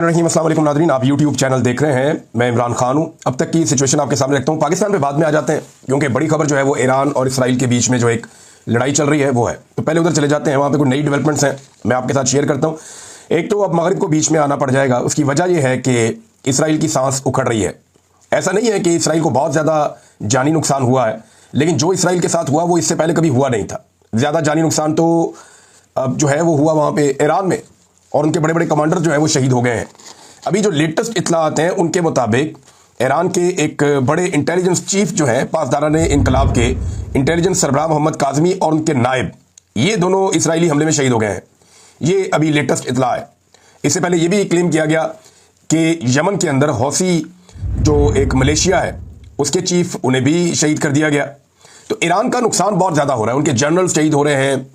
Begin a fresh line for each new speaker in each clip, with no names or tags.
रहीम अस्सलाम वालेकुम नादरीन, आप YouTube चैनल देख रहे हैं। मैं इमरान खान हूं। अब तक की सिचुएशन आपके सामने रखता हूं। पाकिस्तान पे बाद में आ जाते हैं क्योंकि बड़ी खबर जो है वो ईरान और इसराइल के बीच में जो एक लड़ाई चल रही है वो है। तो पहले उधर चले जाते हैं, वहाँ पे कुछ नई डेवलपमेंट्स हैं, मैं आपके साथ शेयर करता हूँ। एक तो अब मगरिब को बीच में आना पड़ जाएगा। उसकी वजह यह है कि इसराइल की सांस उखड़ रही है। ऐसा नहीं है कि इसराइल को बहुत ज़्यादा जानी नुकसान हुआ है, लेकिन जो इसराइल के साथ हुआ वो इससे पहले कभी हुआ नहीं था। ज़्यादा जानी नुकसान तो अब जो है वो हुआ वहाँ पे ईरान में, और उनके बड़े बड़े कमांडर जो है वो शहीद हो गए हैं। अभी जो लेटेस्ट इत्तलात हैं उनके मुताबिक ईरान के एक बड़े इंटेलिजेंस चीफ जो है पासदारान इनकलाब के इंटेलिजेंस सरबराह मोहम्मद काज़मी और उनके नायब, ये दोनों इसराइली हमले में शहीद हो गए हैं। ये अभी लेटेस्ट इत्तला है। इससे पहले ये भी क्लेम किया गया कि यमन के अंदर हौसी जो एक मलेशिया है उसके चीफ, उन्हें भी शहीद कर दिया गया। तो ईरान का नुकसान बहुत ज़्यादा हो रहा है। उनके जनरल शहीद हो रहे हैं,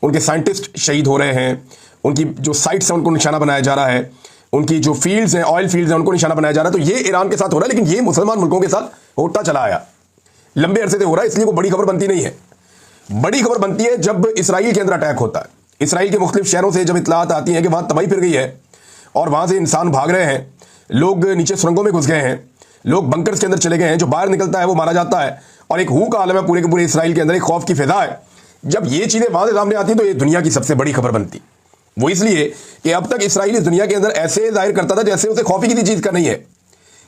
उनके साइंटिस्ट शहीद हो रहे हैं, उनकी जो साइट्स हैं उनको निशाना बनाया जा रहा है, उनकी जो फील्ड्स हैं, ऑयल फील्ड्स हैं, उनको निशाना बनाया जा रहा है। तो ये ईरान के साथ हो रहा है, लेकिन ये मुसलमान मुल्कों के साथ होता चला आया, लंबे अरसे से हो रहा है। इसलिए कोई बड़ी खबर बनती नहीं है। बड़ी खबर बनती है जब इसराइल के अंदर अटैक होता है। इसराइल के मुख्तलिफ शहरों से जब इत्तलात आती हैं कि वहाँ तबाही फिर गई है और वहाँ से इंसान भाग रहे हैं, लोग नीचे सुरंगों में घुस गए हैं, लोग बंकर्स के अंदर चले गए हैं, जो बाहर निकलता है वो मारा जाता है, और एक हू का आलम है पूरे के पूरे इसराइल के अंदर, एक खौफ की फिजा है। जब ये चीज़ें वहाँ से सामने आती हैं तो ये दुनिया की सबसे बड़ी खबर बनती। वो इसलिए कि अब तक इसराइल इस दुनिया के अंदर ऐसे जाहिर करता था जैसे उसे खौफ ही किसी चीज़ का नहीं है,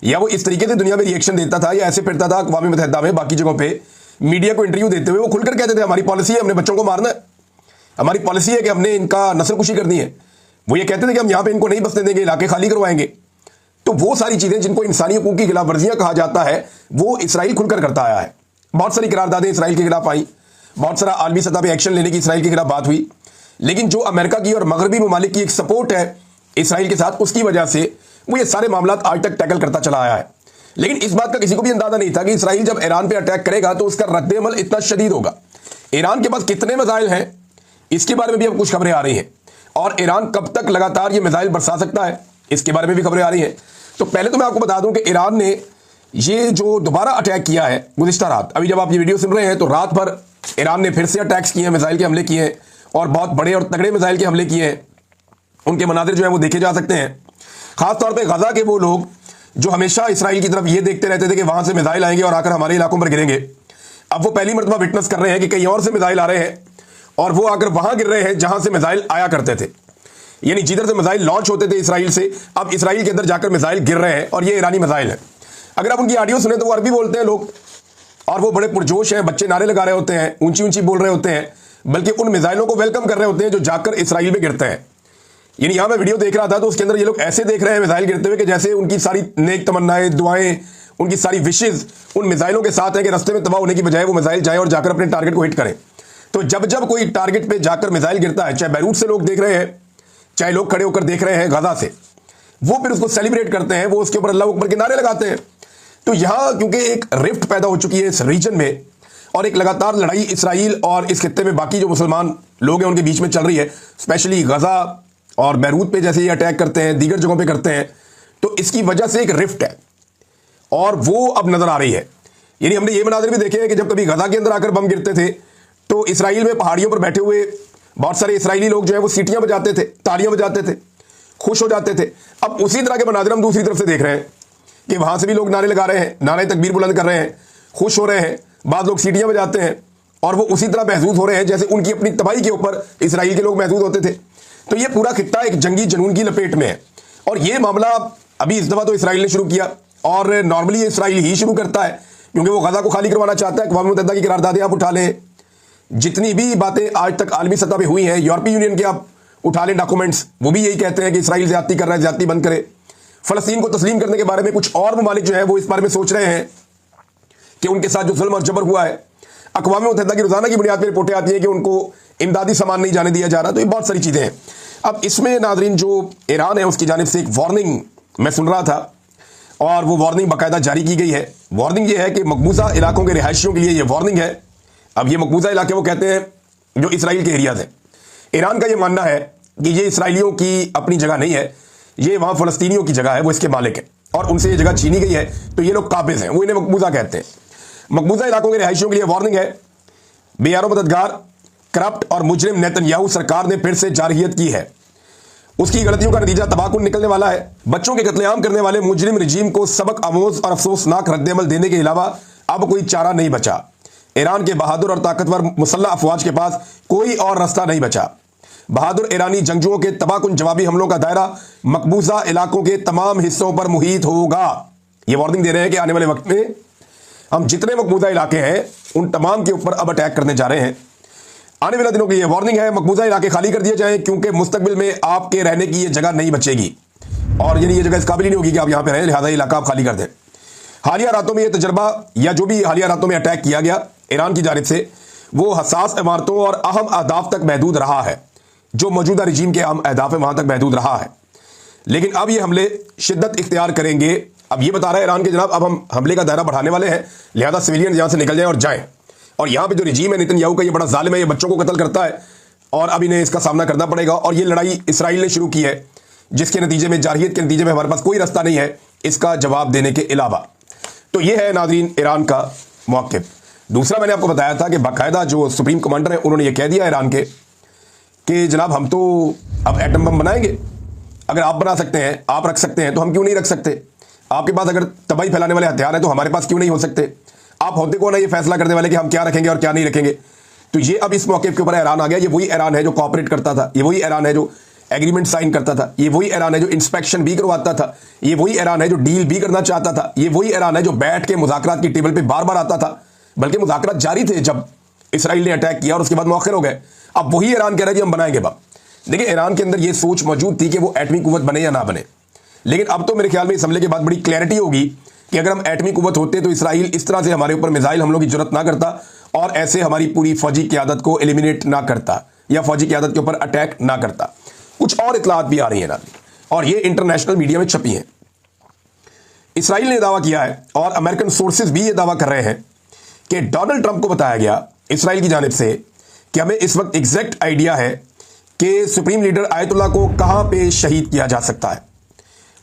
या वो इस तरीके से दुनिया में रिएक्शन देता था, या ऐसे फिरता था अक़वाम मुत्तहिदा में बाकी जगहों पे मीडिया को इंटरव्यू देते हुए वो खुलकर कहते थे हमारी पॉलिसी है, हमने बच्चों को मारना है, हमारी पॉलिसी है कि हमने इनका नस्लकुशी करनी है। वो ये कहते थे कि हम यहाँ पे इनको नहीं बसने देंगे, इलाके खाली करवाएंगे। तो वो सारी चीज़ें जिनको इंसानी हकूक़ की खिलाफ वर्जियाँ कहा जाता है वो इसराइल खुलकर करता आया है। बहुत सारी करारदादें इसराइल के खिलाफ आई, बहुत सारा आलमी सतह पर एक्शन लेने की इसराइल के खिलाफ बात हुई, लेकिन जो अमेरिका की और मगरबी ममालिक की एक सपोर्ट है इसराइल के साथ, उसकी वजह से वो ये सारे मामला आज तक टैकल करता चला आया है। लेकिन इस बात का किसी को भी अंदाजा नहीं था कि इसराइल जब ईरान पे अटैक करेगा तो उसका रद्द-ए-अमल इतना शदीद होगा। ईरान के पास कितने मिसाइल हैं इसके बारे में भी अब कुछ खबरें आ रही हैं, और ईरान कब तक लगातार ये मिसाइल बरसा सकता है इसके बारे में भी खबरें आ रही हैं। तो पहले तो मैं आपको बता दूं कि ईरान ने ये जो दोबारा अटैक किया है गुज़िश्ता रात, अभी जब आप ये वीडियो सुन रहे हैं तो रात भर ईरान ने फिर से अटैक्स किए हैं, मिसाइल के हमले किए हैं, और बहुत बड़े और तगड़े मिसाइल के हमले किए हैं। उनके मनाजिर जो है वो देखे जा सकते हैं। खासतौर पे गजा के वो लोग जो हमेशा इसराइल की तरफ ये देखते रहते थे कि वहां से मिसाइल आएंगे और आकर हमारे इलाकों पर गिरेंगे, अब वो पहली मरतबा विटनेस कर रहे हैं कि कहीं और से मिसाइल आ रहे हैं और वो आकर वहां गिर रहे हैं जहां से मिसाइल आया करते थे। यानी जिधर से मिसाइल लॉन्च होते थे इसराइल से, अब इसराइल के अंदर जाकर मिसाइल गिर रहे हैं, और ये ईरानी मिसाइल है। अगर आप उनकी ऑडियो सुने तो वो अरबी बोलते हैं लोग, और वो बड़े पुरजोश हैं, बच्चे नारे लगा रहे होते हैं, ऊंची ऊंची बोल रहे होते हैं, बल्कि उन मिसाइलों को वेलकम कर रहे होते हैं जो जाकर इसराइल में गिरते हैं। यानी यहां मैं वीडियो देख रहा था तो उसके अंदर ये लोग ऐसे देख रहे हैं मिसाइल गिरते हुए कि जैसे उनकी सारी नेक तमन्नाएं, दुआएं, उनकी सारी विशेज उन मिसाइलों के साथ है कि रास्ते में तबाह होने की बजाय वो मिसाइल जाए और जाकर अपने टारगेट को हिट करें। तो जब जब कोई टारगेट पे जाकर मिसाइल गिरता है, चाहे बैरूत से लोग देख रहे हैं, चाहे लोग खड़े होकर देख रहे हैं गजा से, वो फिर उसको सेलिब्रेट करते हैं, वो उसके ऊपर अल्लाह अकबर के नारे लगाते हैं। तो यहां क्योंकि एक रिफ्ट पैदा हो चुकी है इस रीजन में, और एक लगातार लड़ाई इसराइल और इस खित्ते में बाकी जो मुसलमान लोग हैं उनके बीच में चल रही है, स्पेशली गजा और बैरूत पे जैसे ये अटैक करते हैं, दीगर जगहों पे करते हैं, तो इसकी वजह से एक रिफ्ट है और वो अब नजर आ रही है। यानी हमने ये मनाज़िर भी देखे हैं कि जब कभी गजा के अंदर आकर बम गिरते थे तो इसराइल में पहाड़ियों पर बैठे हुए बहुत सारे इसराइली लोग जो है वो सीटियां बजाते थे, तालियां बजाते थे, खुश हो जाते थे। अब उसी तरह के मनाज़िर हम दूसरी तरफ से देख रहे हैं कि वहां से भी लोग नारे लगा रहे हैं, नारे तकबीर बुलंद कर रहे हैं, खुश हो रहे हैं, बाद लोग सीटियां बजाते हैं, और वो उसी तरह महसूस हो रहे हैं जैसे उनकी अपनी तबाही के ऊपर इसराइल के लोग महसूस होते थे। तो ये पूरा खित्ता एक जंगी जुनून की लपेट में है, और ये मामला अभी इस दफ़ा तो इसराइल ने शुरू किया, और नॉर्मली इसराइल ही शुरू करता है क्योंकि वो गजा को खाली करवाना चाहता है। अक़वाम मुत्तहिदा की करारदादें आप उठा लें, जितनी भी बातें आज तक आलमी सतह पर हुई हैं, यूरोपीय यूनियन के आप उठा लें डॉक्यूमेंट्स, वो भी यही कहते हैं कि इसराइल ज़्यादती कर रहा है, ज़्यादती बंद करे। फ़लस्तीन को तस्लीम करने के बारे में कुछ और ममालिक जो है वो इस बारे में सोच रहे हैं कि उनके साथ जो जुल्म और जबर हुआ है, अक़वाम मुत्तहिदा की रोज़ाना की बुनियाद पर रिपोर्टें आती हैं कि उनको इमदादी सामान नहीं जाने दिया जा रहा। तो ये बहुत सारी चीज़ें हैं। अब इसमें नाज़रीन जो ईरान है उसकी जानिब से एक वार्निंग मैं सुन रहा था, और वो वार्निंग बाकायदा जारी की गई है। वार्निंग ये है कि मकबूजा इलाकों के रिहायशियों के लिए ये वार्निंग है। अब ये मकबूजा इलाके वो कहते हैं जो इसराइल के एरियाज हैं। ईरान का ये मानना है कि ये इसराइलियों की अपनी जगह नहीं है, ये वहाँ फ़लस्तीनियों की जगह है, वो इसके मालिक हैं, और उनसे ये जगह छीनी गई है, तो ये लोग काबिज़ हैं, वो इन्हें मकबूजा कहते हैं। मकबूजा इलाकों के रिहायशियों के लिए वार्निंग है। बेयारो मददगार, करप्ट और मुजरिम नेतन्याहू सरकार ने फिर से जारहियत की है। उसकी गलतियों का नतीजा तबाहकुन निकलने वाला है। बच्चों के कत्लेआम करने वाले मुजरिम रजीम को सबक आमोज और अफसोसनाक रद्देअमल देने के अलावा अब कोई चारा नहीं बचा। ईरान के बहादुर और ताकतवर मुसल्लह अफवाज के पास कोई और रास्ता नहीं बचा। बहादुर ईरानी जंगजुओं के तबाहकुन जवाबी हमलों का दायरा मकबूजा इलाकों के तमाम हिस्सों पर मुहित होगा। ये वार्निंग दे रहे हैं कि आने वाले वक्त में हम जितने मकबूजा इलाके हैं उन तमाम के ऊपर अब अटैक करने जा रहे हैं। आने वाले दिनों की ये वार्निंग है, मकबूजा इलाके खाली कर दिए जाएं क्योंकि मुस्तकबिल में आपके रहने की ये जगह नहीं बचेगी और यानी ये जगह इस काबिल ही नहीं होगी कि आप यहां पे रहें, लिहाजा इलाका आप खाली कर दें। हालिया रातों में ये तजर्बा या जो भी हालिया रातों में अटैक किया गया ईरान की जानिब से वो हसास इमारतों और अहम अहदाफ तक महदूद रहा है। जो मौजूदा रजीम के अहम अहदाफ है वहां तक महदूद रहा है, लेकिन अब ये हमले शिद्दत इख्तियार करेंगे। अब ये बता रहा है ईरान के जनाब अब हम हमले का दायरा बढ़ाने वाले हैं, लिहाजा सिविलियन यहां से निकल जाएं और जाएं। और यहां पे जो रजीम है नेतन्याहू का, ये बड़ा जालिम है, ये बच्चों को कत्ल करता है और अब इन्हें इसका सामना करना पड़ेगा। और ये लड़ाई इसराइल ने शुरू की है जिसके नतीजे में, जारहियत के नतीजे में हमारे पास कोई रास्ता नहीं है इसका जवाब देने के अलावा। तो ये है नाज़रीन ईरान का मौक़िफ़। दूसरा, मैंने आपको बताया था कि बाकायदा जो सुप्रीम कमांडर है उन्होंने ये कह दिया ईरान के कि जनाब हम तो अब एटम बम बनाएंगे, अगर आप बना सकते हैं, आप रख सकते हैं तो हम क्यों नहीं रख सकते। आपके पास अगर तबाही फैलाने वाले हथियार हैं तो हमारे पास क्यों नहीं हो सकते। आप होते कौन है ये फैसला करने वाले कि हम क्या रखेंगे और क्या नहीं रखेंगे। तो ये अब इस मौके के ऊपर ईरान आ गया। ये वही ईरान है जो कॉपरेट करता था, ये वही ईरान है जो एग्रीमेंट साइन करता था, ये वही ईरान है जो इंस्पेक्शन भी करवाता था, ये वही ईरान है जो डील भी करना चाहता था, ये वही ईरान है जो बैठ के मुज़ाकरात की टेबल पे बार बार आता था। बल्कि मुज़ाकरात जारी थे जब इसराइल ने अटैक किया और उसके बाद मौखर हो गए। अब वही ईरान कह रहा है कि हम बनाएंगे बम। देखिए ईरान के अंदर ये सोच मौजूद थी कि वो एटमी कुव्वत बने या ना बने, लेकिन अब तो मेरे ख्याल में इस हमले के बाद बड़ी क्लैरिटी होगी कि अगर हम एटमी कुव्वत होते तो इसराइल इस तरह से हमारे ऊपर मिसाइल हमलों की जरूरत ना करता और ऐसे हमारी पूरी फौजी क़यादत को एलिमिनेट ना करता या फौजी क़यादत के ऊपर अटैक ना करता। कुछ और इतलात भी आ रही हैं ना, और ये इंटरनेशनल मीडिया में छपी हैं। इसराइल ने दावा किया है और अमेरिकन सोर्सेज भी ये दावा कर रहे हैं कि डोनाल्ड ट्रंप को बताया गया इसराइल की जानिब से कि हमें इस वक्त एग्जैक्ट आइडिया है कि सुप्रीम लीडर आयतुल्लाह को कहां पे शहीद किया जा सकता है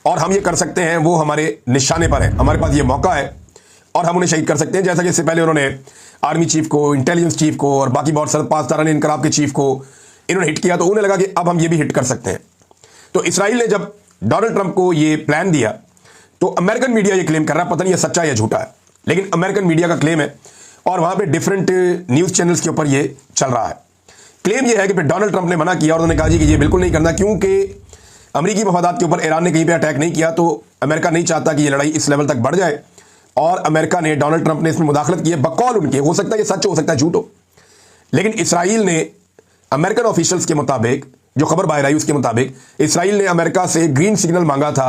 और हम ये कर सकते हैं, वो हमारे निशाने पर है, हमारे पास ये मौका है और हम उन्हें शहीद कर सकते हैं। जैसा कि इससे पहले उन्होंने आर्मी चीफ को, इंटेलिजेंस चीफ को और बाकी बहुत सारे पासदारान इनकलाब के चीफ को इन्होंने हिट किया, तो उन्हें लगा कि अब हम ये भी हिट कर सकते हैं। तो इसराइल ने जब डोनाल्ड ट्रंप को ये प्लान दिया तो अमेरिकन मीडिया ये क्लेम कर रहा है, पता नहीं ये सच्चा या झूठा है, लेकिन अमेरिकन मीडिया का क्लेम है और वहां पे डिफरेंट न्यूज चैनल्स के ऊपर ये चल रहा है। क्लेम ये है कि फिर डोनाल्ड ट्रंप ने मना किया और उन्होंने कहा जी कि ये बिल्कुल नहीं करना, क्योंकि अमेरिकी मफादात के ऊपर ईरान ने कहीं पे अटैक नहीं किया तो अमेरिका नहीं चाहता कि ये लड़ाई इस लेवल तक बढ़ जाए। और अमेरिका ने, डोनाल्ड ट्रंप ने इसमें मुदाखलत की है बकौल उनके। हो सकता है ये सच हो सकता है झूठ हो, लेकिन इसराइल ने अमेरिकन ऑफिशियल्स के मुताबिक, जो खबर बाहर आई उसके मुताबिक, इसराइल ने अमेरिका से ग्रीन सिग्नल मांगा था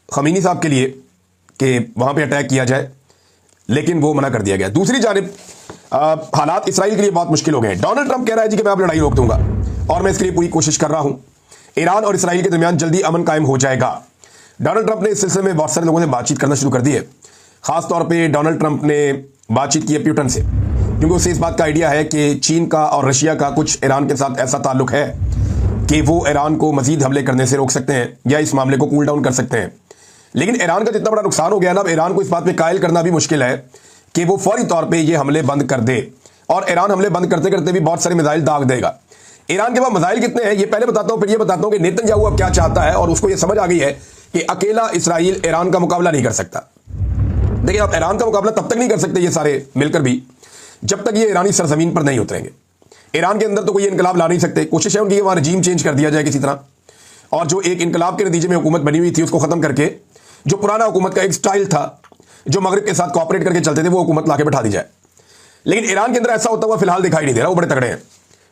खमीनी साहब के लिए कि वहां पे अटैक किया जाए, लेकिन वो मना कर दिया गया। दूसरी जानिब हालात इसराइल के लिए बहुत मुश्किल हो गए। डोनाल्ड ट्रंप कह रहा है जी कि मैं अब लड़ाई रोक दूंगा और मैं इसके लिए पूरी कोशिश कर रहा हूं। ईरान और इसराइल के दरमियान जल्दी अमन कायम हो जाएगा। डोनाल्ड ट्रंप ने इस सिलसिले में बहुत सारे लोगों से बातचीत करना शुरू कर दी है। खासतौर पर डोनाल्ड ट्रंप ने बातचीत की है प्यूटन से, क्योंकि उसे इस बात का आइडिया है कि चीन का और रशिया का कुछ ईरान के साथ ऐसा ताल्लुक है कि वो ईरान को मजीद हमले करने से रोक सकते हैं या इस मामले को कूल डाउन कर सकते हैं। लेकिन ईरान का जितना बड़ा नुकसान हो गया ना, अब ईरान को इस बात पे कायल करना भी मुश्किल है कि वो फौरी तौर पे ये हमले बंद कर दे। और ईरान हमले बंद करते करते भी बहुत सारे मिसाइल दाग देगा। ईरान के पास मिसाइल कितने हैं ये पहले बताता हूं, फिर ये बताता हूं कि नेतन्याहू अब क्या चाहता है। और उसको ये समझ आ गई है कि अकेला इसराइल ईरान का मुकाबला नहीं कर सकता। देखिए, आप ईरान का मुकाबला तब तक नहीं कर सकते ये सारे मिलकर भी, जब तक ये ईरानी सरजमीन पर नहीं उतरेंगे। ईरान के अंदर तो कोई इनकलाब ला नहीं सकते। कोशिश है उनकी वहां रजीम चेंज कर दिया जाए किसी तरह, और जो एक इनकलाब के नतीजे में हुकूमत बनी हुई थी उसको खत्म करके जो पुराना हुकूमत का एक स्टाइल था जो मगरिब के साथ कॉपरेट करके चलते थे, वो हुकूमत लाके बैठा दी जाए। लेकिन ईरान के अंदर ऐसा होता हुआ फिलहाल दिखाई नहीं दे रहा। वो बड़े तगड़े हैं,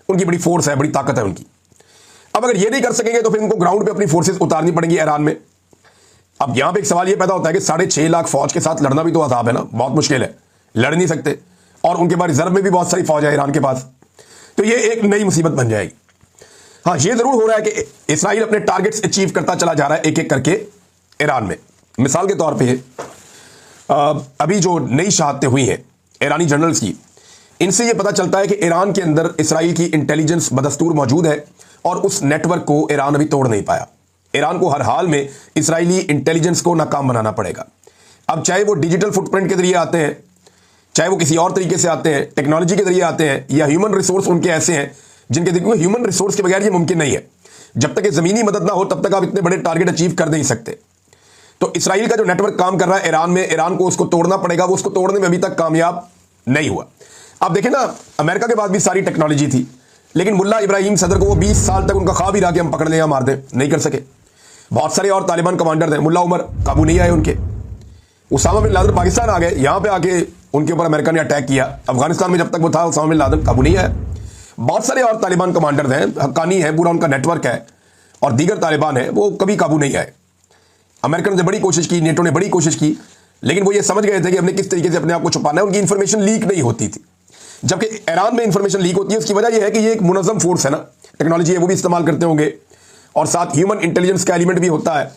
उनकी बड़ी फोर्स है, बड़ी ताकत है उनकी। अब अगर ये नहीं कर सकेंगे तो फिर उनको ग्राउंड पे अपनी फोर्सेस उतारनी पड़ेंगी ईरान में। अब यहां पे एक सवाल ये पैदा होता है कि 6.5 लाख फौज के साथ लड़ना भी तो अजाब है ना, बहुत मुश्किल है, लड़ नहीं सकते। और उनके पास रिजर्व में भी बहुत सारी फौज है ईरान के पास, तो ये एक नई मुसीबत बन जाएगी। हाँ, ये जरूर हो रहा है कि इसराइल अपने टारगेट्स अचीव करता चला जा रहा है एक एक करके ईरान में। मिसाल के तौर पे अभी जो नई शहादतें हुई हैं ईरानी जनरल्स की, इनसे यह पता चलता है कि ईरान के अंदर इसराइल की इंटेलिजेंस बदस्तूर मौजूद है और उस नेटवर्क को ईरान अभी तोड़ नहीं पाया। ईरान को हर हाल में इसराइली इंटेलिजेंस को नाकाम बनाना पड़ेगा। अब चाहे वो डिजिटल फुटप्रिंट के जरिए आते हैं, चाहे वो किसी और तरीके से आते हैं, टेक्नोलॉजी के जरिए आते हैं, या ह्यूमन रिसोर्स उनके ऐसे हैं जिनके देखो ह्यूमन रिसोर्स के बगैर ये मुमकिन नहीं है। जब तक ये ज़मीनी मदद ना हो तब तक आप इतने बड़े टारगेट अचीव कर नहीं सकते। तो इसराइल का जो नेटवर्क काम कर रहा है ईरान में, ईरान को उसको तोड़ना पड़ेगा, वो उसको तोड़ने में अभी तक कामयाब नहीं हुआ। आप देखें ना, अमेरिका के पास भी सारी टेक्नोलॉजी थी, लेकिन मुल्ला इब्राहिम सदर को वो 20 साल तक उनका ख्वाब ही रहा कि हम पकड़ लें या मार दें, नहीं कर सके। बहुत सारे और तालिबान कमांडर थे, मुल्ला उमर काबू नहीं आए उनके। उसामा बिन लादेन पाकिस्तान आ गए, यहां पे आके उनके ऊपर अमेरिका ने अटैक किया। अफगानिस्तान में जब तक वो था उसामा बिन लादेन काबू नहीं आया। बहुत सारे और तालिबान कमांडर हैं, हक्कानी है, पूरा उनका नेटवर्क है, और दीगर तालिबान है, वो कभी काबू नहीं आए। अमेरिका ने बड़ी कोशिश की, नेटो ने बड़ी कोशिश की, लेकिन वो ये समझ गए थे कि हमने किस तरीके से अपने आप को छुपाना है। उनकी इंफॉर्मेशन लीक नहीं होती थी, जबकि ईरान में इंफॉर्मेशन लीक होती है। उसकी वजह यह है कि ये एक मुनज़्ज़म फोर्स है ना, टेक्नोलॉजी है वो भी इस्तेमाल करते होंगे, और साथ ह्यूमन इंटेलिजेंस का एलिमेंट भी होता है।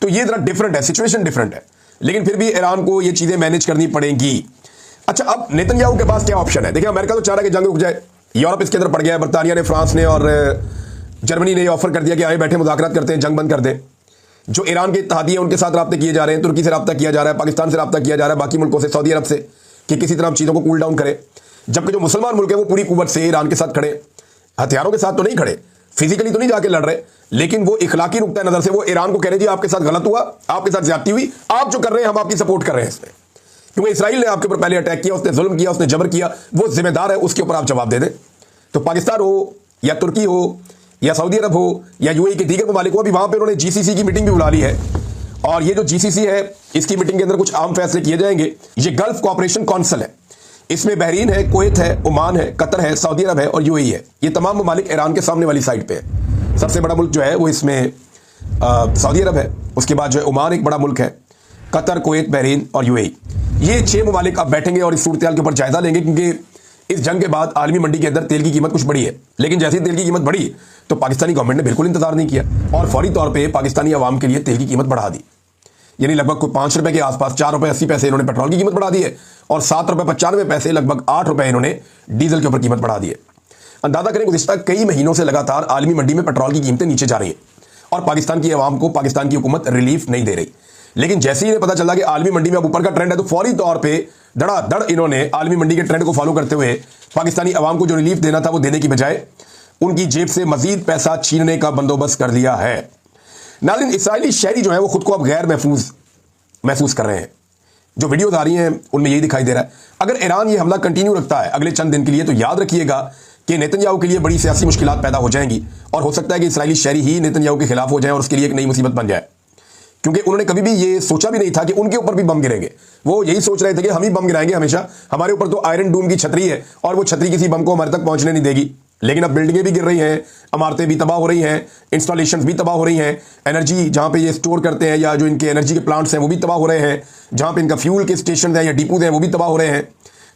तो ये जरा डिफरेंट है, सिचुएशन डिफरेंट है, लेकिन फिर भी ईरान को ये चीजें मैनेज करनी पड़ेंगी। अच्छा, अब नेतन्याहू के पास क्या ऑप्शन है? देखिए, अमेरिका तो चाह रहा है कि जंग रुक जाए, यूरोप इसके अंदर पड़ गया है, बर्तानिया ने, फ्रांस ने और जर्मनी ने ऑफर कर दिया कि आए बैठे मुज़ाकरात करते हैं, जंग बंद कर दें। जो ईरान के इत्तेहादी हैं उनके साथ रब्ते किए जा रहे हैं, तुर्की से रब्ता किया जा रहा है, पाकिस्तान से रब्ता किया जा रहा है, बाकी मुल्कों से, सऊदी अरब से, कि किसी तरह चीज़ों को कूल डाउन करे। जबकि जो मुसलमान मुल्क है वो पूरी कुव्वत से ईरान के साथ खड़े, हथियारों के साथ तो नहीं खड़े, फिजिकली तो नहीं जाके लड़ रहे, लेकिन वो इखलाकी नुक्ता नजर से वो ईरान को कह रहे जी आपके साथ गलत हुआ, आपके साथ ज्यादती हुई, आप जो कर रहे हैं हम आपकी सपोर्ट कर रहे हैं इसमें, क्योंकि इसराइल ने आपके ऊपर पहले अटैक किया, उसने जुल्म किया, उसने जबर किया, वो जिम्मेदार है, उसके ऊपर आप जवाब दे दें। तो पाकिस्तान हो या तुर्की हो या सऊदी अरब हो या यूएई के दीगर ममालिक हो, अभी वहां पर उन्होंने जीसीसी की मीटिंग भी बुला ली है, और ये जो जीसीसी है इसकी मीटिंग के अंदर कुछ आम फैसले किए जाएंगे। ये गल्फ कोऑपरेशन काउंसिल है, इसमें बहरीन है, कुवैत है, ओमान है, कतर है, सऊदी अरब है और यूएई है। ये तमाम ममालिक ईरान के सामने वाली साइड पे है। सबसे बड़ा मुल्क जो है वो इसमें सऊदी अरब है, उसके बाद जो है ओमान एक बड़ा मुल्क है, कतर, कुवैत, बहरीन और यूएई। ये 6 ममालिक अब बैठेंगे और इस सूरत हाल के ऊपर जायजा लेंगे, क्योंकि इस जंग के बाद आलमी मंडी के अंदर तेल की कीमत कुछ बढ़ी है, लेकिन जैसे ही तेल की कीमत बढ़ी तो पाकिस्तानी गवर्नमेंट ने बिल्कुल इंतजार नहीं किया और फौरी तौर पर पाकिस्तानी अवाम के लिए तेल की कीमत बढ़ा दी। यानी लगभग कोई 5 रुपए के आसपास, 4 रुपए 80 पैसे इन्होंने पेट्रोल की कीमत बढ़ा दी है, और 7 रुपए 95 पैसे, लगभग 8 रुपए इन्होंने डीजल के ऊपर कीमत बढ़ा दी है। अंदाजा करें, गुज़िश्ता कई महीनों से लगातार आलमी मंडी में पेट्रोल की कीमतें नीचे जा रही हैं और पाकिस्तान की आवाम को पाकिस्तान की हुकूमत रिलीफ नहीं दे रही। लेकिन जैसे ही पता चला कि आलमी मंडी में अब ऊपर का ट्रेंड है, तो फौरी तौर पर धड़ाधड़ इन्होंने आलमी मंडी के ट्रेंड को फॉलो करते हुए पाकिस्तानी आवाम को जो रिलीफ देना था वो देने की बजाय उनकी जेब से मजीद पैसा छीनने का बंदोबस्त कर लिया है। नाज़रीन, इसराइली शहरी जो है वो खुद को अब गैर महसूस कर रहे हैं। जो वीडियोज आ रही हैं उनमें यही दिखाई दे रहा है। अगर ईरान ये हमला कंटिन्यू रखता है अगले चंद दिन के लिए, तो याद रखिएगा कि नेतन्याहू के लिए बड़ी सियासी मुश्किलात पैदा हो जाएंगी, और हो सकता है कि इसराइली शहरी ही नेतन्याहू के खिलाफ हो जाए और उसके लिए एक नई मुसीबत बन जाए, क्योंकि उन्होंने कभी भी ये सोचा भी नहीं था कि उनके ऊपर भी बम गिरेंगे। वो यही सोच रहे थे कि हम ही बम गिराएंगे हमेशा, हमारे ऊपर तो आयरन डूम की छतरी है और वो छतरी किसी बम को हमारे तक पहुंचने नहीं देगी। लेकिन अब बिल्डिंगें भी गिर रही हैं, इमारतें भी तबाह हो रही हैं, इंस्टॉलेशंस भी तबाह हो रही हैं, एनर्जी जहां पे ये स्टोर करते हैं या जो इनके एनर्जी के प्लांट्स हैं वो भी तबाह हो रहे हैं, जहां पे इनका फ्यूल के स्टेशन हैं या डिपोज हैं वो भी तबाह हो रहे हैं।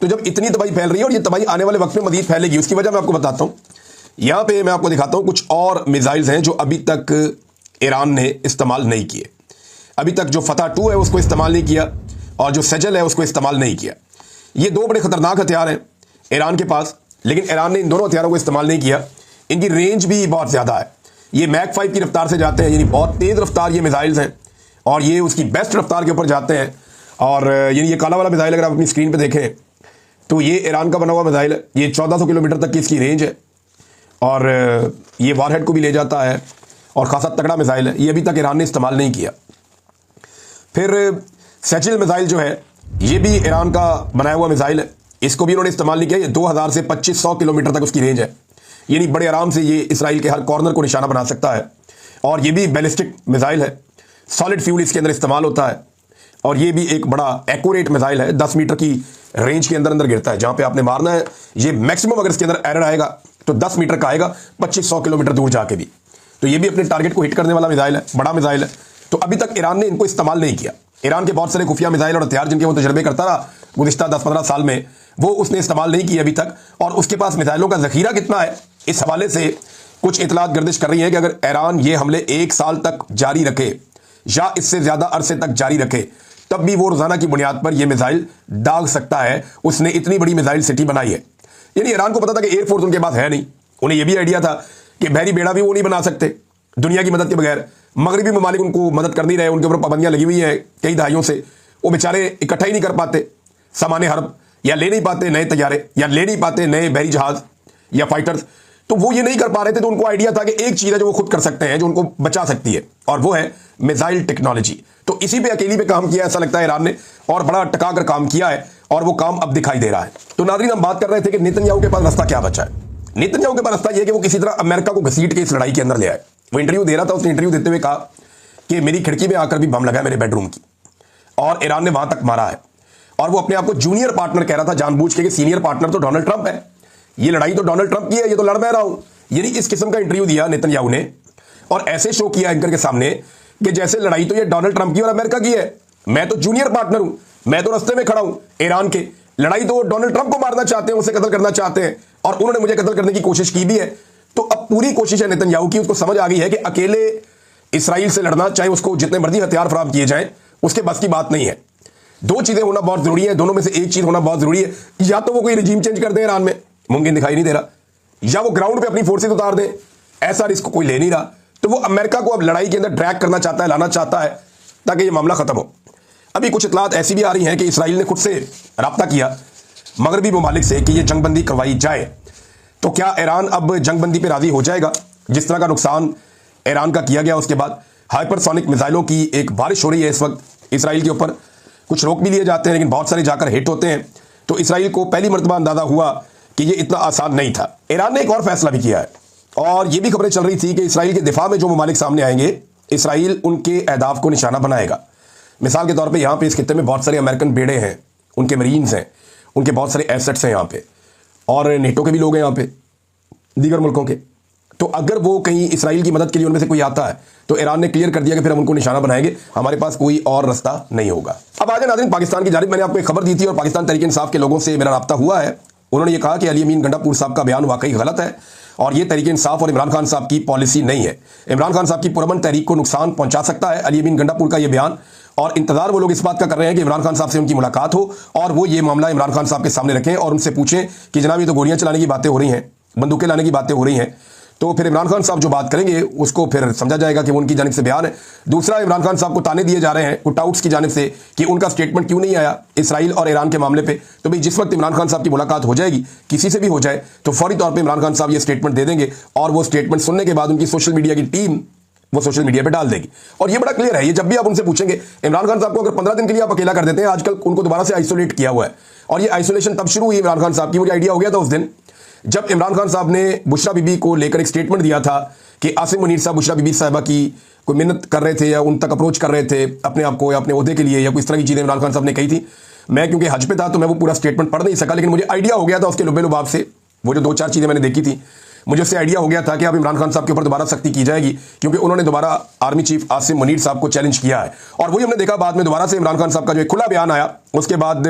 तो जब इतनी तबाही फैल रही है और ये तबाही आने वाले वक्त में मजीद फैलेगी, उसकी वजह मैं आपको बताता हूँ। यहाँ पे मैं आपको दिखाता हूँ कुछ और मिसाइल्स हैं जो अभी तक ईरान ने इस्तेमाल नहीं किए। अभी तक जो फतह 2 है उसको इस्तेमाल नहीं किया और जो सजल है उसको इस्तेमाल नहीं किया। ये 2 बड़े खतरनाक हथियार हैं ईरान के पास, लेकिन ईरान ने इन दोनों हथियारों को इस्तेमाल नहीं किया। इनकी रेंज भी बहुत ज़्यादा है, ये मैक 5 की रफ्तार से जाते हैं, यानी बहुत तेज़ रफ्तार ये मिसाइल्स हैं, और ये उसकी बेस्ट रफ्तार के ऊपर जाते हैं। और यानी ये काला वाला मिसाइल अगर आप अपनी स्क्रीन पर देखें तो ये ईरान का बना हुआ मिसाइल है। ये 1400 किलोमीटर तक की इसकी रेंज है और ये वारहेड को भी ले जाता है और खासा तगड़ा मिसाइल है। ये अभी तक ईरान ने इस्तेमाल नहीं किया। फिर सैचिल मिसाइल जो है ये भी ईरान का बनाया हुआ मिसाइल है, इसको भी इन्होंने इस्तेमाल नहीं किया। ये 2000 से 2500 किलोमीटर तक उसकी रेंज है, यानी बड़े आराम से ये इसराइल के हर कॉर्नर को निशाना बना सकता है। और ये भी बैलिस्टिक मिसाइल है, सॉलिड फ्यूल इसके अंदर इस्तेमाल होता है, और ये भी एक बड़ा एक्यूरेट मिसाइल है। 10 मीटर की रेंज के अंदर गिरता है, जहां पे आपने मारना है ये मैक्सिमम अगर इसके अंदर एरर आएगा तो 10 मीटर का आएगा, 2500 किलोमीटर दूर जाके भी। तो ये भी अपने टारगेट को हिट करने वाला मिसाइल है, बड़ा मिसाइल है। तो अभी तक ईरान ने इनको इस्तेमाल नहीं किया। ईरान के बहुत सारे खुफिया मिसाइल और हथियार जिनके वो तजर्बे करता रहा गुज़िश्ता 10-15 साल में, वो उसने इस्तेमाल नहीं किया अभी तक। और उसके पास मिसाइलों का जखीरा कितना है, इस हवाले से कुछ इतलात गर्दिश कर रही है कि अगर ईरान ये हमले 1 साल तक जारी रखे या इससे ज़्यादा अरसे तक जारी रखे, तब भी वो रोज़ाना की बुनियाद पर यह मिसाइल दाग सकता है। उसने इतनी बड़ी मिसाइल सिटी बनाई है। यानी ईरान को पता था कि एयरफोर्स उनके पास है नहीं, उन्हें यह भी आइडिया था कि बहरी बेड़ा भी वो नहीं बना सकते दुनिया की मदद के बगैर। मगरबी ममालिक उनको मदद कर नहीं रहे, उनके ऊपर पाबंदियां लगी हुई हैं कई दहाइयों से। वो बेचारे इकट्ठा ही नहीं कर पाते सामान्य हर्ब, या ले नहीं पाते नए तैयारे, या ले नहीं पाते नए बहरी जहाज या फाइटर्स। तो वो ये नहीं कर पा रहे थे, तो उनको आइडिया था कि एक चीज है जो वो खुद कर सकते हैं, जो उनको बचा सकती है, और वो है मिसाइल टेक्नोलॉजी। तो इसी पे अकेली पे काम किया ऐसा लगता है ईरान ने, और बड़ा टका कर काम किया है, और वो काम अब दिखाई दे रहा है। तो नाज़रीन, हम बात कर रहे थे कि नेतन्याहू के पास रास्ता क्या बचा है। नेतन्याहू के पास रास्ता यह कि वो किसी तरह अमेरिका को घसीट के इस लड़ाई के अंदर ले आए। वो इंटरव्यू दे रहा था, उसने इंटरव्यू देते हुए कहा कि मेरी खिड़की में आकर भी बम लगा है मेरे बेडरूम की, और ईरान ने वहां तक मारा है। और वो अपने आप को जूनियर पार्टनर कह रहा था जानबूझ के, कि सीनियर पार्टनर तो डोनाल्ड ट्रंप है, ये लड़ाई तो डोनाल्ड ट्रंप की है, ये तो लड़ मैं रहा हूं। यानी इस किस्म का इंटरव्यू दिया नेतन्याहू ने, और ऐसे शो किया एंकर के सामने कि जैसे लड़ाई तो ये डोनाल्ड ट्रंप की और अमेरिका की है, मैं तो जूनियर पार्टनर हूं, मैं तो रास्ते में खड़ा हूं ईरान के। लड़ाई तो डोनाल्ड ट्रंप को मारना चाहते हैं, उसे कत्ल करना चाहते हैं, और उन्होंने मुझे कत्ल करने की कोशिश की भी है। तो अब पूरी कोशिश है नेतन्याहू की, उसको समझ आ गई है कि अकेले इसराइल से लड़ना, चाहे उसको जितने मर्जी हथियार फराहम किए जाएं, उसके बस की बात नहीं है। दो चीजें होना बहुत जरूरी है, दोनों में से एक चीज होना बहुत जरूरी है। या तो वो कोई रिजीम चेंज कर दे ईरान में, मुमकिन दिखाई नहीं दे रहा, या वो ग्राउंड पे अपनी फोर्सेस उतार दें, ऐसा रिस्क कोई ले नहीं रहा। तो वो अमेरिका को अब लड़ाई के अंदर ड्रैग करना चाहता है, लाना चाहता है, ताकि ये मामला खत्म हो। अभी कुछ इतलात ऐसी भी आ रही हैं कि इसराइल ने खुद से राब्ता किया मगरबी ममालिक से कि ये जंगबंदी करवाई जाए। तो क्या ईरान अब जंगबंदी पे राजी हो जाएगा? जिस तरह का नुकसान ईरान का किया गया, उसके बाद हाइपरसोनिक मिसाइलों की एक बारिश हो रही है इस वक्त इसराइल के ऊपर। कुछ रोक भी लिए जाते हैं, लेकिन बहुत सारे जाकर हिट होते हैं। तो इसराइल को पहली मर्तबा अंदाजा हुआ कि ये इतना आसान नहीं था। ईरान ने एक और फैसला भी किया है, और ये भी खबरें चल रही थी कि इसराइल के दिफा में जो ममालिक सामने आएंगे, इसराइल उनके अहदाफ को निशाना बनाएगा। मिसाल के तौर पे यहाँ पे इस खित्ते में बहुत सारे अमेरिकन बेड़े हैं, उनके मरीन्स हैं, उनके बहुत सारे एसेट्स हैं यहाँ पे, और नेटो के भी लोग हैं यहाँ पे, दीगर मुल्कों के। तो अगर वो कहीं इसराइल की मदद के लिए उनमें से कोई आता है, तो ईरान ने क्लियर कर दिया कि फिर हम उनको निशाना बनाएंगे, हमारे पास कोई और रास्ता नहीं होगा। अब आ जाए नाज़रीन पाकिस्तान की जानिब। मैंने आपको एक खबर दी थी, और पाकिस्तान तहरीक इंसाफ के लोगों से मेरा राब्ता हुआ है। उन्होंने ये कहा कि अली अमीन गंडापुर साहब का बयान वाकई गलत है, और ये तहरीक इंसाफ और इमरान खान साहब की पॉलिसी नहीं है। इमरान खान साहब की पुरअमन तहरीक को नुकसान पहुंचा सकता है अली अमीन गंडापुर का ये बयान, और इंतजार वो लोग इस बात का कर रहे हैं कि इमरान खान साहब से उनकी मुलाकात हो, और वो ये मामला इमरान खान साहब के सामने रखें, और उनसे पूछें कि जनाब ये तो गोलियां चलाने की बातें हो रही हैं, बंदूकें लाने की बातें हो रही हैं। तो फिर इमरान खान साहब जो बात करेंगे उसको फिर समझा जाएगा कि वो उनकी जानिब से बयान है। दूसरा, इमरान खान साहब को ताने दिए जा रहे हैं पुटआउट्स की जानिब से कि उनका स्टेटमेंट क्यों नहीं आया इसराइल और ईरान के मामले पे। तो भाई जिस वक्त इमरान खान साहब की मुलाकात हो जाएगी, किसी से भी हो जाए, तो फौरी तौर पर इमरान खान साहब ये स्टेटमेंट दे देंगे, और वो स्टेटमेंट सुनने के बाद उनकी सोशल मीडिया की टीम वो सोशल मीडिया पे डाल देगी। और ये बड़ा क्लियर है, ये जब भी आप उनसे पूछेंगे, इमरान खान साहब को अगर 15 दिन के लिए आप अकेला कर देते हैं, आजकल उनको दोबारा से आइसोलेट किया हुआ है, और ये आइसोलेशन तब शुरू हुई इमरान खान साहब की। मुझे आइडिया हो गया था उस दिन जब इमरान खान साहब ने बुशरा बीबी को लेकर एक स्टेटमेंट दिया था कि आसिम मुनीर साहब बुशरा बीबी साहिबा की कोई मिन्नत कर रहे थे, या उन तक अप्रोच कर रहे थे अपने आप को, या अपने ओहदे के लिए, या कोई इस तरह की चीज़ें इमरान खान साहब ने कही थी। मैं क्योंकि हज पे था तो मैं वो पूरा स्टेटमेंट पढ़ नहीं सका, लेकिन मुझे आइडिया हो गया था उसके लुबे लुबाब से। वो जो 2-4 चीज़ें मैंने देखी थी, मुझे उससे आइडिया हो गया था कि अब इमरान खान साहब के ऊपर दोबारा सख्ती की जाएगी, क्योंकि उन्होंने दोबारा आर्मी चीफ आसिम मुनीर साहब को चैलेंज किया है। और वही हमने देखा बाद में दोबारा से इमरान खान साहब का जो एक खुला बयान आया, उसके बाद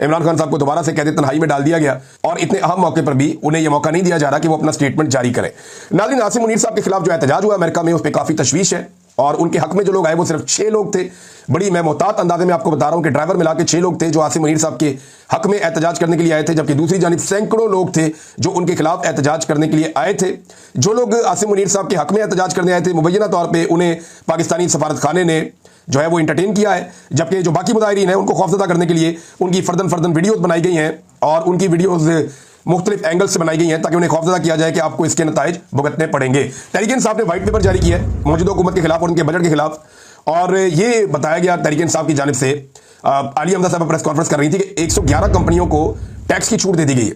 इमरान खान साहब को दोबारा से कैद तन्हाई में डाल दिया गया, और इतने अहम मौके पर भी उन्हें यह मौका नहीं दिया जा रहा कि वो अपना स्टेटमेंट जारी करें। नाज़रीन, आसिम मुनीर साहब के खिलाफ जो एहतजाज हुआ अमेरिका में, उस पर काफ़ी तशवीश है, और उनके हक में जो लोग आए वो सिर्फ 6 लोग थे। बड़ी मैं मोहतात अंदाजे में आपको बता रहा हूं कि ड्राइवर मिला के 6 लोग थे जो आसिम मुनीर साहब के हक में एहतजाज करने के लिए आए थे, जबकि दूसरी जानिब सैकड़ों लोग थे जो उनके खिलाफ एहतजाज करने के लिए आए थे। जो लोग आसिम मुनीर साहब के हक में एहतजाज करने आए थे, मुबैना तौर पर उन्हें पाकिस्तानी सफारत खाने ने जो है वो इंटरटेन किया है, जबकि जो बाकी मुजाहिरीन हैं उनको खौफजदा करने के लिए उनकी फर्दन वीडियोज बनाई गई हैं, और उनकी वीडियोज मुख्तलिफ एंगल से बनाई गई हैं, ताकि उन्हें खौफजदा किया जाए कि आपको इसके नताइज भुगतने पड़ेंगे। तहरीक इंसाफ ने व्हाइट पेपर जारी किया है मौजूदा हुकूमत के खिलाफ और उनके बजट के खिलाफ, और ये बताया गया तहरीक इंसाफ की जानिब से, आलिया हमजा साहब प्रेस कॉन्फ्रेंस कर रही थी कि 111 कंपनियों को टैक्स की छूट दे दी गई है।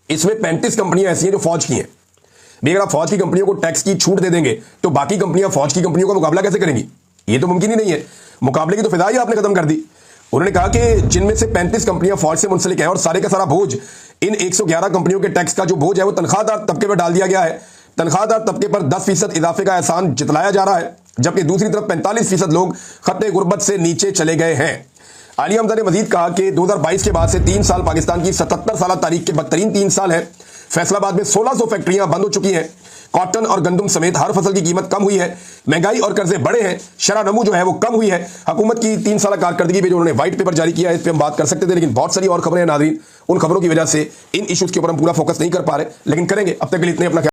इसमें 35 कंपनियां ऐसी हैं जो फौज की हैं। अगर आप फौज की कंपनियों को टैक्स की छूट दे देंगे, तो बाकी कंपनियां फौज की कंपनियों का मुकाबला कैसे करेंगी? ये तो मुमकिन ही नहीं है। मुकाबले की तो फिदा ही आपने खत्म कर दी। उन्होंने कहा कि जिनमें से 35 कंपनियां फौज से मुंसलिक हैं, और सारे का सारा बोझ इन 111 कंपनियों के टैक्स का जो बोझ है वो तनख्वाहदार तबके पर डाल दिया गया है। तनख्वाहदार तबके पर 10% इजाफे का एहसान जितलाया जा रहा है, जबकि दूसरी तरफ 45% लोग खत्ते गुर्बत से नीचे चले गए हैं। आलिया हमजा ने मजीद कहा कि 2022 के बाद से 3 साल पाकिस्तान की 77 साल तारीख के बदतरीन 3 साल है। फैसलाबाद में 1600 फैक्ट्रियां बंद हो चुकी हैं। कॉटन और गंदम समेत हर फसल की कीमत कम हुई है। महंगाई और कर्जे बढ़े हैं। शरह नमू जो है वो कम हुई है। हुकूमत की 3 साल कारकर्दगी पे जो उन्होंने व्हाइट पेपर जारी किया है, इस पर हम बात कर सकते थे, लेकिन बहुत सारी और खबरें हैं नाज़रीन। उन खबरों की वजह से इन इश्यूज के ऊपर हम पूरा फोकस नहीं कर पा रहे, लेकिन करेंगे। अब तक के लिए इतने, अपना